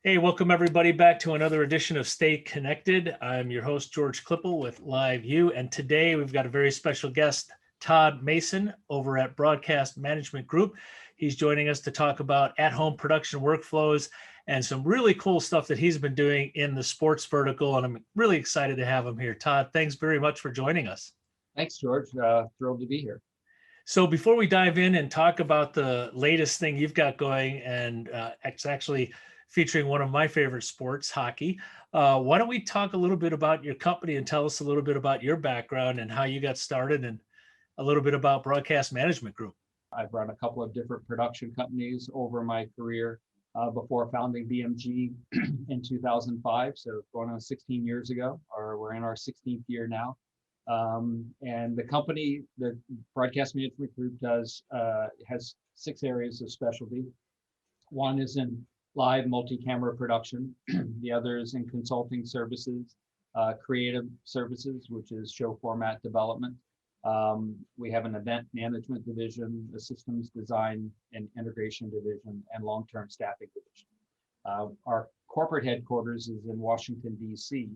Hey, welcome everybody back to another edition of Stay Connected. I'm your host, George Klippel with Live View. And today we've got a very special guest, Todd Mason over at Broadcast Management Group. He's joining us to talk about at-home production workflows and some really cool stuff that he's been doing in the sports vertical. And I'm really excited to have him here. Todd, thanks very much for joining us. Thanks, George. Thrilled to be here. So before we dive in and talk about the latest thing you've got going, and it's actually featuring one of my favorite sports, hockey, why don't we talk a little bit about your company and tell us a little bit about your background and how you got started and a little bit about Broadcast Management Group. I've run a couple of different production companies over my career before founding BMG in 2005. So going on 16 years ago, or we're in our 16th year now. And the company, the Broadcast Management Group, has 6 areas of specialty. One is in live multi-camera production. The other is in consulting services, creative services, which is show format development. We have an event management division, a systems design and integration division, and long-term staffing division. Our corporate headquarters is in Washington, D.C.,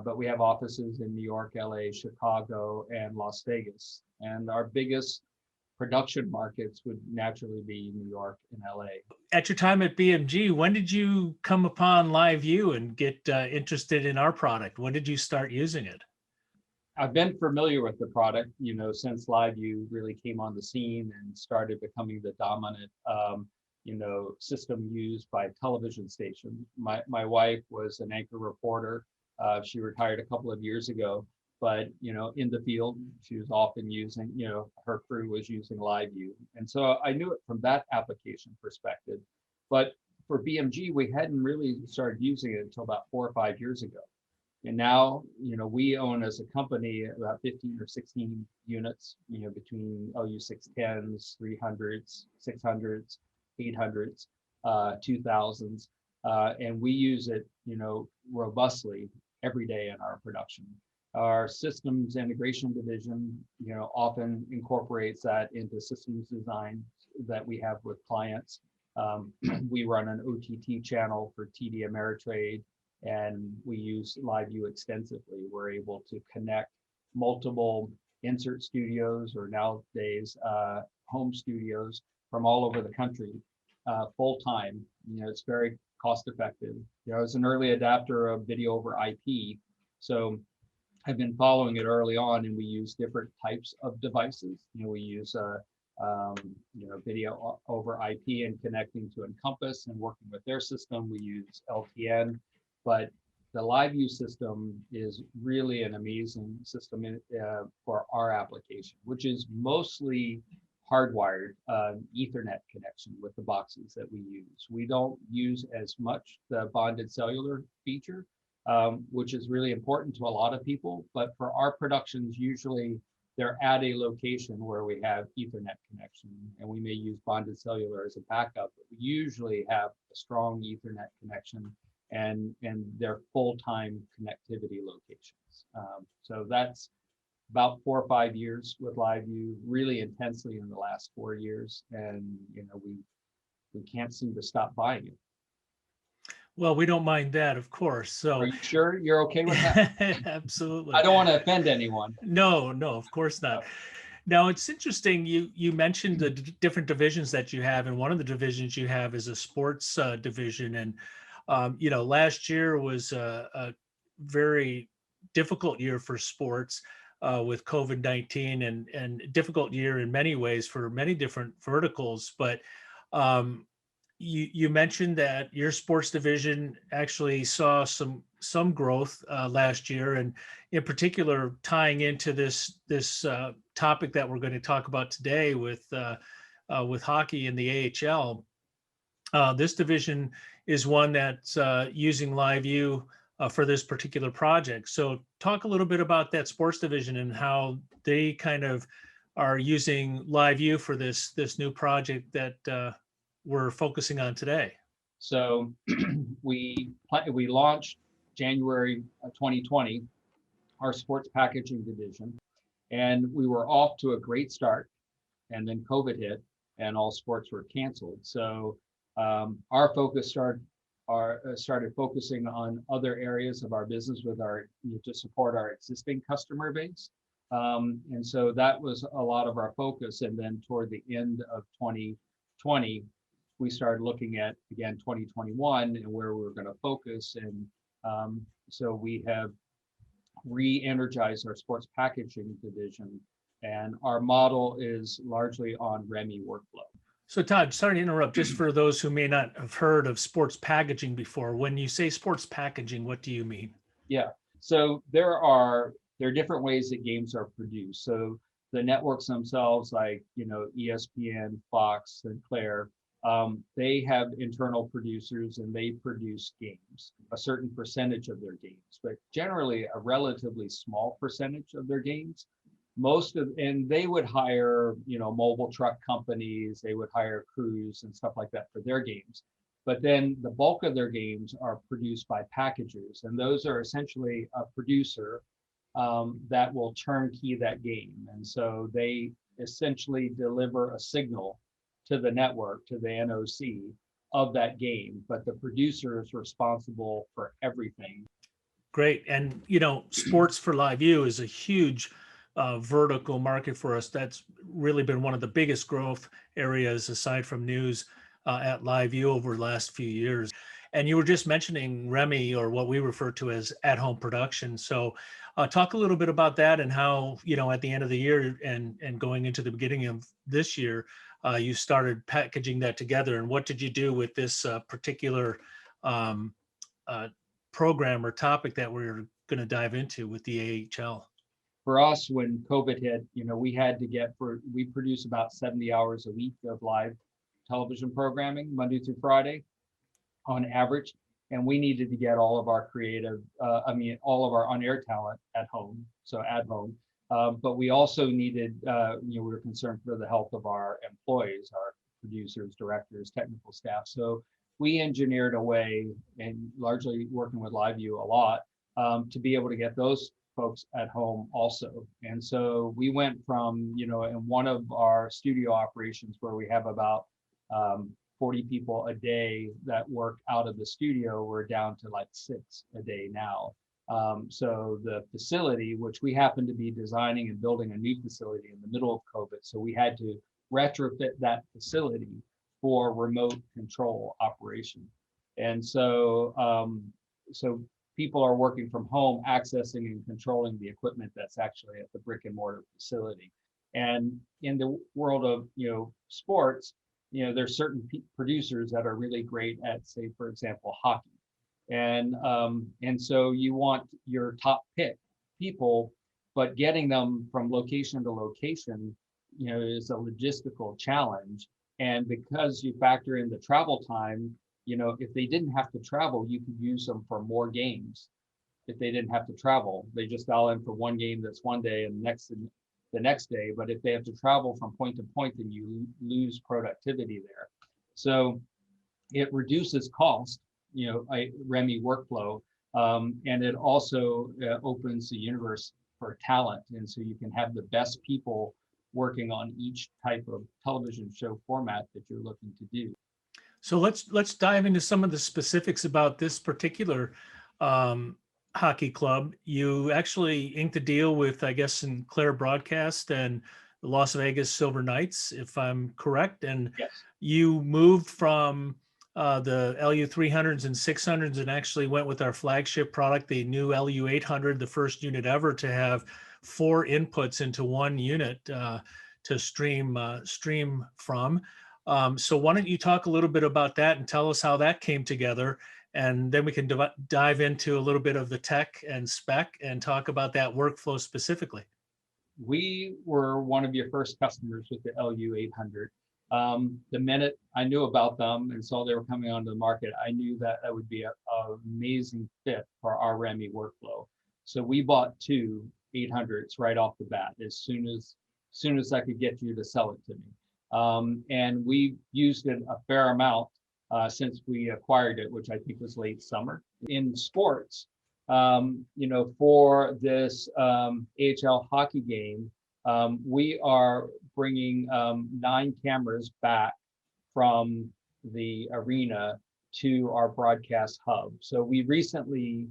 but we have offices in New York, LA, Chicago, and Las Vegas. And our biggest production markets would naturally be New York and LA. At your time at BMG, when did you come upon Live View and get interested in our product? When did you start using it? I've been familiar with the product, since LiveView really came on the scene and started becoming the dominant, system used by television stations. My wife was an anchor reporter. She retired a couple of years ago, but in the field, she was often using, her crew was using LiveView, and so I knew it from that application perspective. But for BMG, we hadn't really started using it until about 4 or 5 years ago. And now, we own as a company about 15 or 16 units, between LU610s, 300s, 600s, 800s, 2000s. And we use it, robustly every day in our production. Our systems integration division, often incorporates that into systems design that we have with clients. We run an OTT channel for TD Ameritrade, and we use LiveView extensively. We're able to connect multiple insert studios, or nowadays home studios, from all over the country full time. It's very cost effective. I was an early adapter of video over IP, so I've been following it early on, and we use different types of devices. We use video over IP and connecting to Encompass and working with their system. We use LTN. But the LiveView system is really an amazing system for our application, which is mostly hardwired Ethernet connection with the boxes that we use. We don't use as much the bonded cellular feature, which is really important to a lot of people. But for our productions, usually they're at a location where we have Ethernet connection, and we may use bonded cellular as a backup, but we usually have a strong Ethernet connection and their full-time connectivity locations. So that's about 4 or 5 years with LiveView, really intensely in the last 4 years, and we can't seem to stop buying it. Well, we don't mind that, of course. So, are you sure you're okay with that? Absolutely. I don't want to offend anyone. No, of course not. Now, it's interesting. You mentioned the different divisions that you have, and one of the divisions you have is a sports division. And last year was a very difficult year for sports with COVID-19, and difficult year in many ways for many different verticals. But you mentioned that your sports division actually saw some growth last year, and in particular tying into this topic that we're going to talk about today with hockey in the AHL. This division is one that's using LiveView for this particular project. So talk a little bit about that sports division and how they kind of are using LiveView for this new project that we're focusing on today. So we launched January 2020, our sports packaging division, and we were off to a great start, and then COVID hit and all sports were canceled. So our focus started started focusing on other areas of our business with our to support our existing customer base. And so that was a lot of our focus. And then toward the end of 2020, we started looking at, again, 2021 and where we were going to focus. And so we have re-energized our sports packaging division. And our model is largely on REMI workflow. So Todd, sorry to interrupt, just for those who may not have heard of sports packaging before, when you say sports packaging, what do you mean? Yeah, so there are different ways that games are produced. So the networks themselves, like ESPN, Fox, Sinclair, they have internal producers and they produce games, a certain percentage of their games, but generally a relatively small percentage of their games. And they would hire, mobile truck companies, they would hire crews and stuff like that for their games. But then the bulk of their games are produced by packagers, and those are essentially a producer that will turnkey that game. And so they essentially deliver a signal to the network, to the NOC of that game, but the producer is responsible for everything. Great. And, sports for live view is a huge vertical market for us. That's really been one of the biggest growth areas aside from news at live view over the last few years. And you were just mentioning REMI, or what we refer to as at-home production. So talk a little bit about that and how, at the end of the year and going into the beginning of this year, you started packaging that together. And what did you do with this particular program or topic that we're going to dive into with the AHL? For us, when COVID hit, we produce about 70 hours a week of live television programming, Monday through Friday on average. And we needed to get all of our all of our on-air talent at home. But we also needed, we were concerned for the health of our employees, our producers, directors, technical staff. So we engineered a way, and largely working with LiveView a lot, to be able to get those folks at home also. And so we went from, in one of our studio operations where we have about 40 people a day that work out of the studio, we're down to like 6 a day now. So the facility, which we happen to be designing and building a new facility in the middle of COVID, so we had to retrofit that facility for remote control operation. And so, people are working from home, accessing and controlling the equipment that's actually at the brick and mortar facility. And in the world of sports, there's certain producers that are really great at, say, for example, hockey. And so you want your top pick people, but getting them from location to location, is a logistical challenge. And because you factor in the travel time, if they didn't have to travel, you could use them for more games. If they didn't have to travel, they just dial in for one game that's one day and the next day. But if they have to travel from point to point, then you lose productivity there. So it reduces cost, a REMI workflow, and it also opens the universe for talent. And so you can have the best people working on each type of television show format that you're looking to do. So let's dive into some of the specifics about this particular hockey club. You actually inked a deal with, I guess, Sinclair Broadcast and the Las Vegas Silver Knights, if I'm correct. And yes, you moved from the LU 300s and 600s and actually went with our flagship product, the new LU 800, the first unit ever to have 4 inputs into one unit to stream from. So why don't you talk a little bit about that and tell us how that came together, and then we can dive into a little bit of the tech and spec and talk about that workflow specifically. We were one of your first customers with the LU 800. The minute I knew about them and saw they were coming onto the market, I knew that would be an amazing fit for our REMI workflow. So we bought 2 800s right off the bat as soon as I could get you to sell it to me. And we used it a fair amount since we acquired it, which I think was late summer. In sports, for this AHL hockey game, we are bringing 9 cameras back from the arena to our broadcast hub. So we recently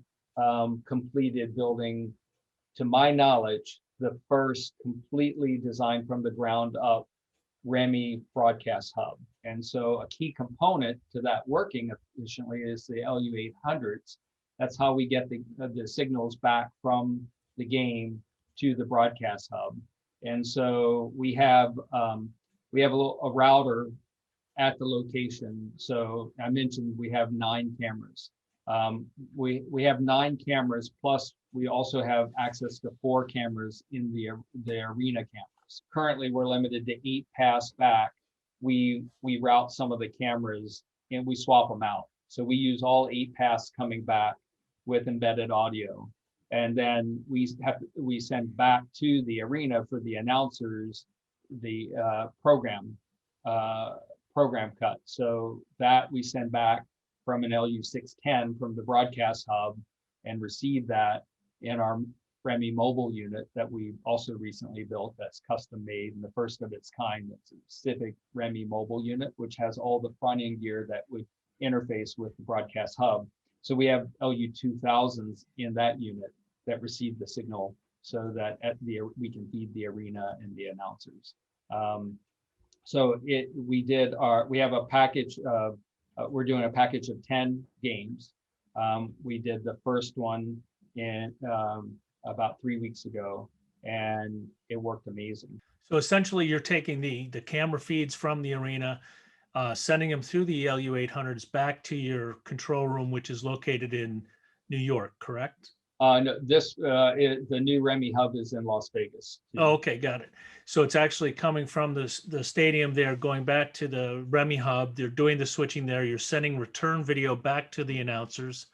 completed building, to my knowledge, the first completely designed from the ground up REMI broadcast hub. And so a key component to that working efficiently is the LU800s. That's how we get the signals back from the game to the broadcast hub. And so we have a router at the location. So I mentioned we have 9 cameras. We have 9 cameras, plus we also have access to 4 cameras in the arena cameras. Currently, we're limited to 8 pass back. We route some of the cameras and we swap them out. So we use all 8 pass coming back with embedded audio. And then we send back to the arena for the announcers the program cut. So that we send back from an LU610 from the broadcast hub and receive that in our REMI mobile unit that we also recently built, that's custom made and the first of its kind. That's a specific REMI mobile unit, which has all the front end gear that would interface with the broadcast hub. So we have LU2000s in that unit that receive the signal so that we can feed the arena and the announcers. So we have a package of, we're doing a package of 10 games. We did the first one in about 3 weeks ago, and it worked amazing. So essentially you're taking the camera feeds from the arena, sending them through the LU800s back to your control room, which is located in New York, correct? No, the new REMI hub is in Las Vegas. Oh, okay, got it. So it's actually coming from the stadium there, going back to the REMI hub. They're doing the switching there. You're sending return video back to the announcers.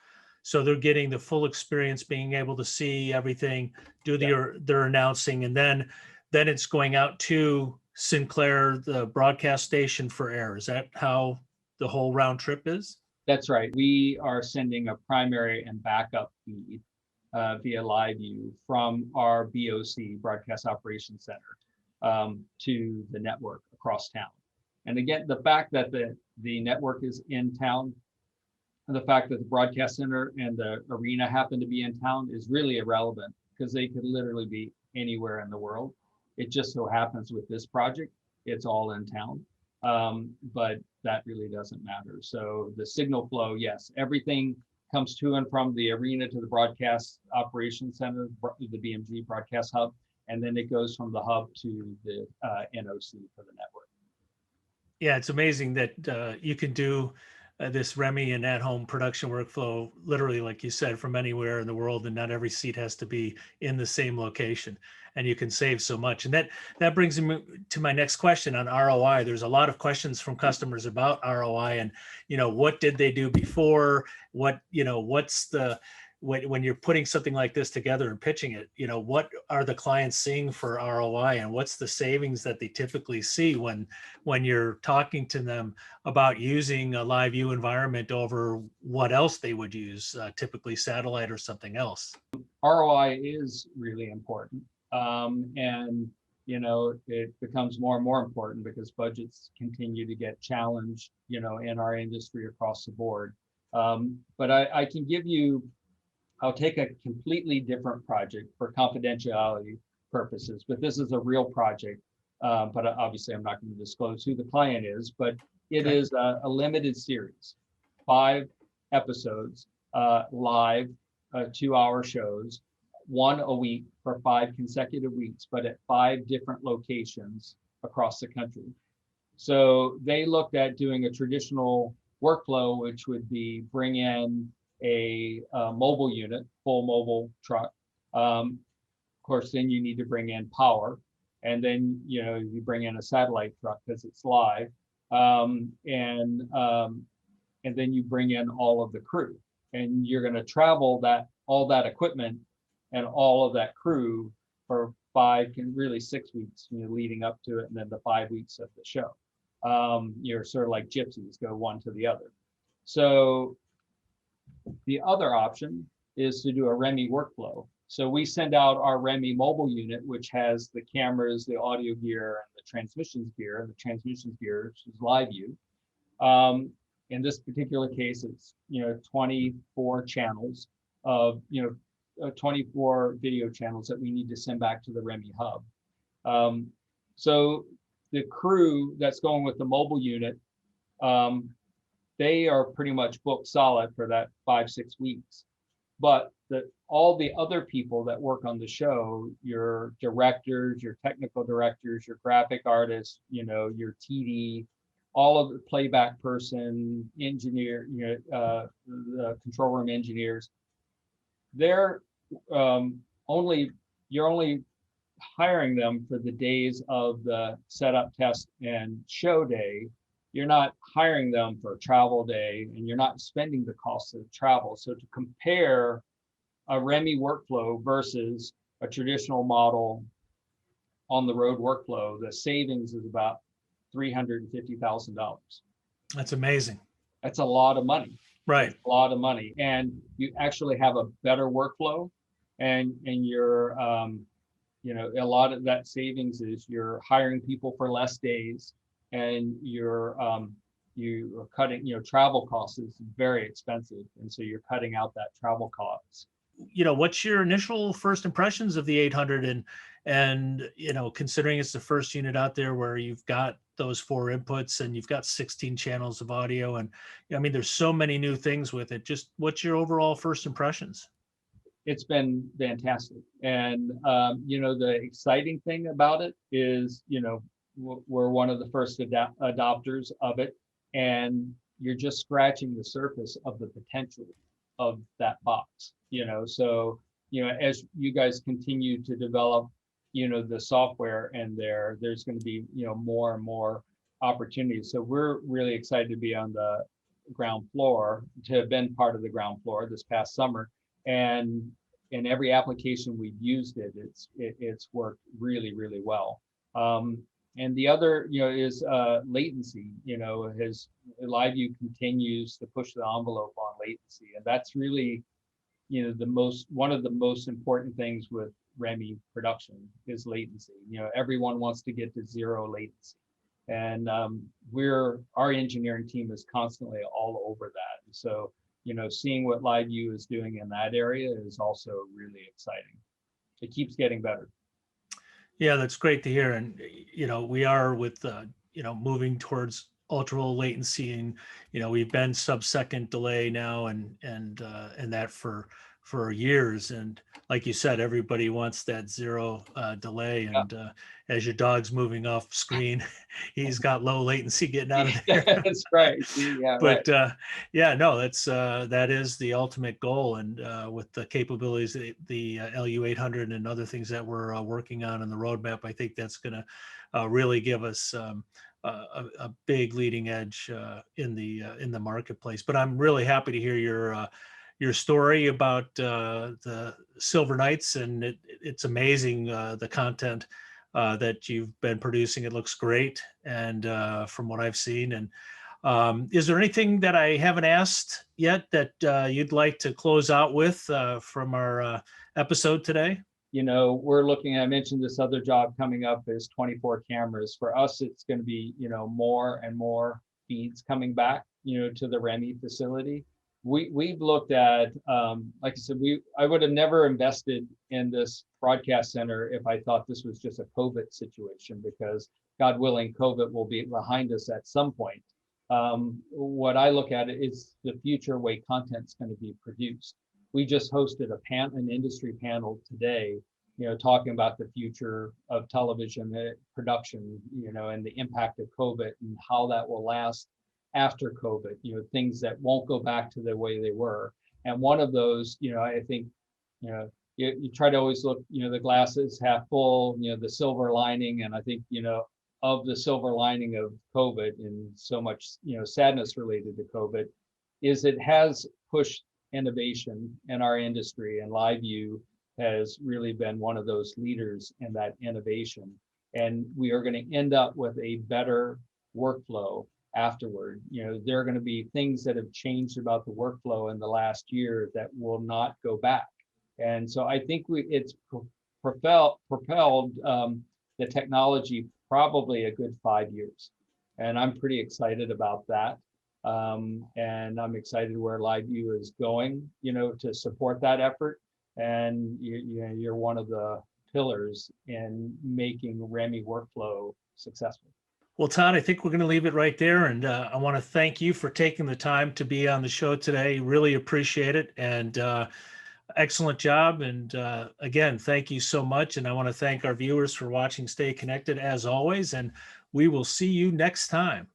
So they're getting the full experience, being able to see everything, do their announcing, and then it's going out to Sinclair, the broadcast station, for air. Is that how the whole round trip is? That's right. We are sending a primary and backup feed via LiveView from our BOC, Broadcast Operations Center, to the network across town. And again, the fact that the network is in town, and the fact that the broadcast center and the arena happen to be in town is really irrelevant, because they could literally be anywhere in the world. It just so happens with this project, it's all in town. But that really doesn't matter. So the signal flow, yes, everything comes to and from the arena to the broadcast operations center, the BMG broadcast hub, and then it goes from the hub to the NOC for the network. Yeah, it's amazing that you can do this REMI and at-home production workflow, literally, like you said, from anywhere in the world, and not every seat has to be in the same location, and you can save so much. And that brings me to my next question on ROI. There's a lot of questions from customers about ROI and, what did they do before? What's when you're putting something like this together and pitching it, what are the clients seeing for ROI, and what's the savings that they typically see when you're talking to them about using a live view environment over what else they would use, typically satellite or something else? ROI is really important. And it becomes more and more important because budgets continue to get challenged, in our industry across the board. But I can give you, I'll take a completely different project for confidentiality purposes, but this is a real project. But obviously I'm not going to disclose who the client is, but it is a limited series, 5 episodes, live, 2-hour shows, 1 a week for 5 consecutive weeks, but at 5 different locations across the country. So they looked at doing a traditional workflow, which would be bring in a mobile unit, full mobile truck. Of course, then you need to bring in power, and then you bring in a satellite truck because it's live, and then you bring in all of the crew, and you're going to travel all that equipment and all of that crew for 5, really 6 weeks, leading up to it, and then the 5 weeks of the show. You're sort of like gypsies, go one to the other. So the other option is to do a REMI workflow. So we send out our REMI mobile unit, which has the cameras, the audio gear, and the transmissions gear, which is LiveView. In this particular case, it's 24 channels of 24 video channels that we need to send back to the REMI hub. So the crew that's going with the mobile unit, they are pretty much booked solid for that 5-6 weeks. But all the other people that work on the show, your directors, your technical directors, your graphic artists, your TD, all of the playback person, engineer, the control room engineers, they're you're only hiring them for the days of the setup, test, and show day. You're not hiring them for a travel day, and you're not spending the cost of travel. So to compare a REMI workflow versus a traditional model on the road workflow, the savings is about $350,000. That's amazing. That's a lot of money. Right. That's a lot of money, and you actually have a better workflow, and you're a lot of that savings is you're hiring people for less days, and you're cutting, travel costs is very expensive, and so you're cutting out that travel costs. What's your initial first impressions of the 800, and considering it's the first unit out there where you've got those 4 inputs and you've got 16 channels of audio, and I mean, there's so many new things with it. Just what's your overall first impressions? It's been fantastic. And, the exciting thing about it is, we're one of the first adopters of it, and you're just scratching the surface of the potential of that box, so, as you guys continue to develop, the software, and there's going to be, more and more opportunities. So we're really excited to be on the ground floor, to have been part of the ground floor this past summer. And in every application we've used it, it's worked really, really well. And the other, is latency. As LiveView continues to push the envelope on latency, and that's really, one of the most important things with REMI production is latency. Everyone wants to get to 0 latency, and our engineering team is constantly all over that. And so, seeing what LiveView is doing in that area is also really exciting. It keeps getting better. Yeah, that's great to hear. And, we are with, moving towards ultra low latency, and, we've been sub-second delay now, and that for years. And like you said, everybody wants that 0 delay. And as your dog's moving off screen, he's got low latency getting out of there. That's right. Yeah, But that is the ultimate goal. And with the capabilities, the LU800 and other things that we're working on in the roadmap, I think that's going to really give us a big leading edge in the marketplace. But I'm really happy to hear your story about the Silver Knights, and it's amazing the content that you've been producing. It looks great, and from what I've seen. And is there anything that I haven't asked yet that you'd like to close out with from our episode today? We're looking, I mentioned this other job coming up is 24 cameras. For us, it's going to be, more and more feeds coming back, to the REMI facility. We've looked at, like I said, I would have never invested in this broadcast center if I thought this was just a COVID situation, because God willing, COVID will be behind us at some point. What I look at is the future way content's going to be produced. We just hosted an industry panel today, talking about the future of television production, and the impact of COVID and how that will last after COVID, things that won't go back to the way they were. And one of those, I think, you try to always look, the glass is half full, the silver lining. And I think, of the silver lining of COVID and so much, sadness related to COVID, is it has pushed innovation in our industry, and LiveView has really been one of those leaders in that innovation. And we are going to end up with a better workflow afterward. There are going to be things that have changed about the workflow in the last year that will not go back. And so I think it's propelled the technology probably a good 5 years. And I'm pretty excited about that. And I'm excited where LiveView is going, to support that effort. And you're one of the pillars in making REMI workflow successful. Well, Todd, I think we're going to leave it right there. And I want to thank you for taking the time to be on the show today. Really appreciate it. And excellent job. And again, thank you so much. And I want to thank our viewers for watching Stay Connected as always. And we will see you next time.